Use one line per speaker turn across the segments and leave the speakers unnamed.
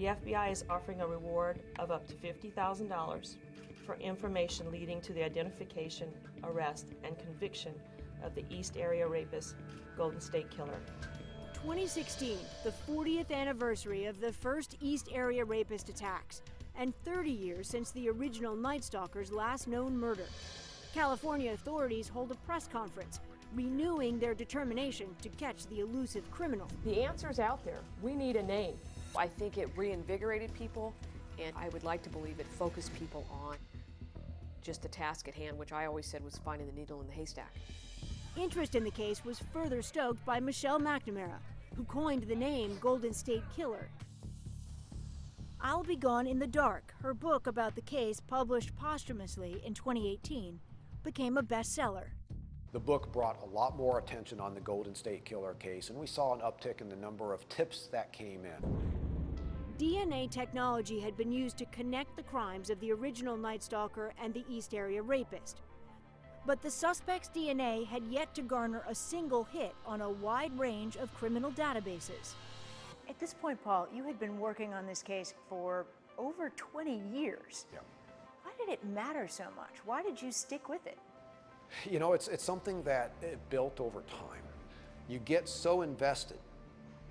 The FBI is offering a reward of up to $50,000 for information leading to the identification, arrest, and conviction of the East Area rapist, Golden State Killer.
2016, the 40th anniversary of the first East Area rapist attacks, and 30 years since the original Night Stalker's last known murder. California authorities hold a press conference, renewing their determination to catch the elusive criminal.
The answer's out there. We need a name. I think it reinvigorated people, and I would like to believe it focused people on just the task at hand, which I always said was finding the needle in the haystack.
Interest in the case was further stoked by Michelle McNamara, who coined the name Golden State Killer. I'll Be Gone in the Dark, her book about the case published posthumously in 2018, became a bestseller.
The book brought a lot more attention on the Golden State Killer case, and we saw an uptick in the number of tips that came in.
DNA technology had been used to connect the crimes of the original Night Stalker and the East Area rapist. But the suspect's DNA had yet to garner a single hit on a wide range of criminal databases.
At this point, Paul, you had been working on this case for over 20 years.
Yeah.
Why did it matter so much? Why did you stick with it?
You know, it's something that it built over time. You get so invested,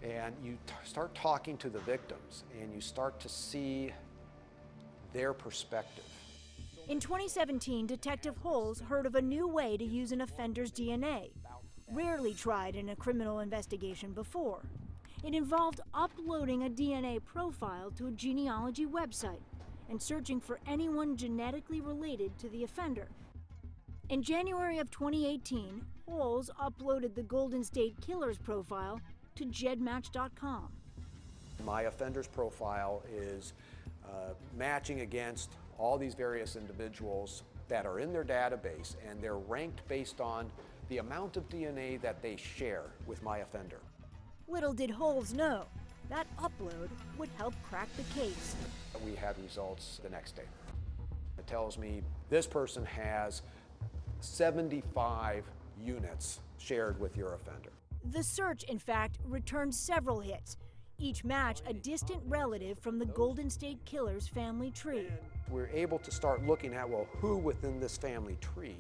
and you start talking to the victims, and you start to see their perspective.
In 2017, Detective Holes heard of a new way to use an offender's DNA, rarely tried in a criminal investigation before. It involved uploading a DNA profile to a genealogy website and searching for anyone genetically related to the offender. In January of 2018, Holes uploaded the Golden State Killer's profile to gedmatch.com.
My offender's profile is matching against all these various individuals that are in their database, and they're ranked based on the amount of DNA that they share with my offender.
Little did Holes know that upload would help crack the case.
We had results the next day. It tells me this person has 75 units shared with your offender.
The search, in fact, returned several hits, each match a distant relative from the Golden State Killer's family tree.
We're able to start looking at, well, who within this family tree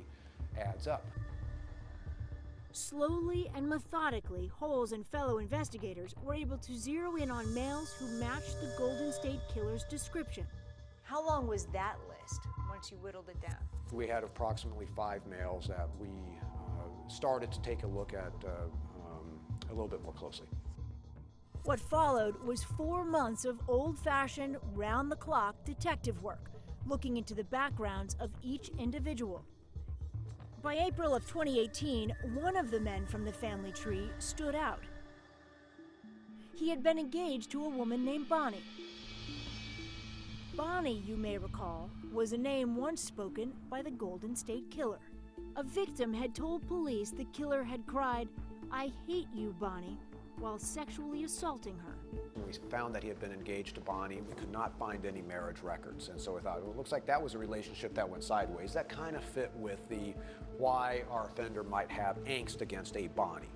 adds up.
Slowly and methodically, Holes and fellow investigators were able to zero in on males who matched the Golden State Killer's description.
How long was that list once you whittled it down?
We had approximately 5 males that we started to take a look at a little bit more closely.
What followed was 4 months of old-fashioned, round-the-clock detective work, looking into the backgrounds of each individual. By April of 2018, one of the men from the family tree stood out. He had been engaged to a woman named Bonnie. Bonnie, you may recall, was a name once spoken by the Golden State Killer. A victim had told police the killer had cried, "I hate you, Bonnie," while sexually assaulting her.
We found that he had been engaged to Bonnie. We could not find any marriage records, and so we thought, well, it looks like that was a relationship that went sideways. That kind of fit with the why our offender might have angst against a Bonnie.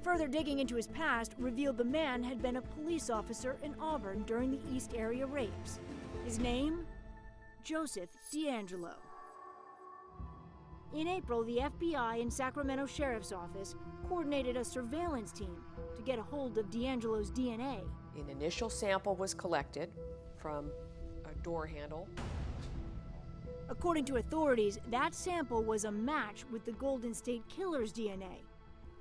Further digging into his past revealed the man had been a police officer in Auburn during the East Area rapes. His name? Joseph DeAngelo. In April, the FBI and Sacramento Sheriff's Office coordinated a surveillance team to get a hold of DeAngelo's DNA.
An initial sample was collected from a door handle.
According to authorities, that sample was a match with the Golden State Killer's DNA.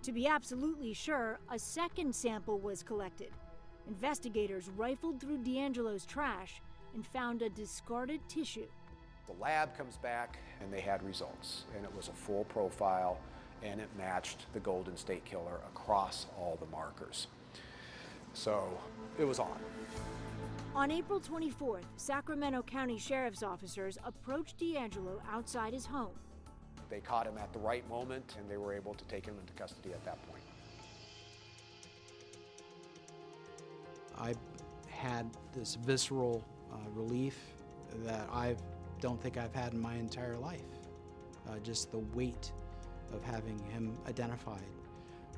To be absolutely sure, a second sample was collected. Investigators rifled through DeAngelo's trash and found a discarded tissue.
The lab comes back and they had results, and it was a full profile, and it matched the Golden State Killer across all the markers. So it was on.
On April 24th, Sacramento County Sheriff's officers approached DeAngelo outside his home.
They caught him at the right moment, and they were able to take him into custody at that point.
I had this visceral relief that I don't think I've had in my entire life. Just the weight of having him identified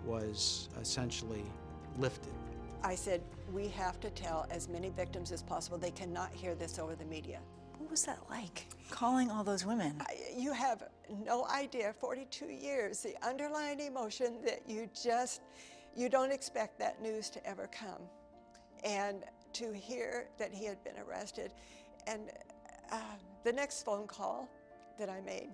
was essentially lifted.
I said, we have to tell as many victims as possible. They cannot hear this over the media.
What was that like, calling all those women?
You have no idea, 42 years, the underlying emotion that you don't expect that news to ever come. And to hear that he had been arrested. And the next phone call that I made,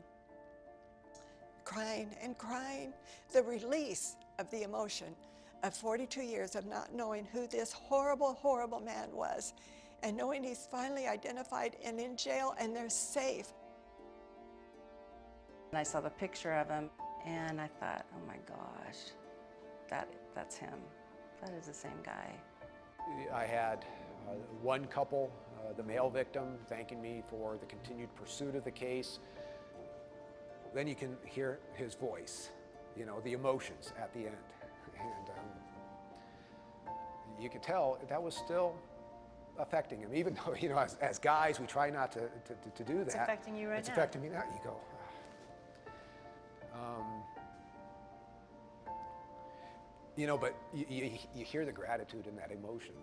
crying and crying, the release of the emotion of 42 years of not knowing who this horrible, horrible man was, and knowing he's finally identified and in jail and they're safe.
And I saw the picture of him and I thought, oh my gosh, that's him. That is the same guy.
I had one couple, the male victim, thanking me for the continued pursuit of the case. Then you can hear his voice, you know, the emotions at the end. And you could tell that was still affecting him, even though, you know, as guys, we try not to do that.
It's affecting you right now.
It's affecting me now. You go. You know, but you hear the gratitude in that emotion.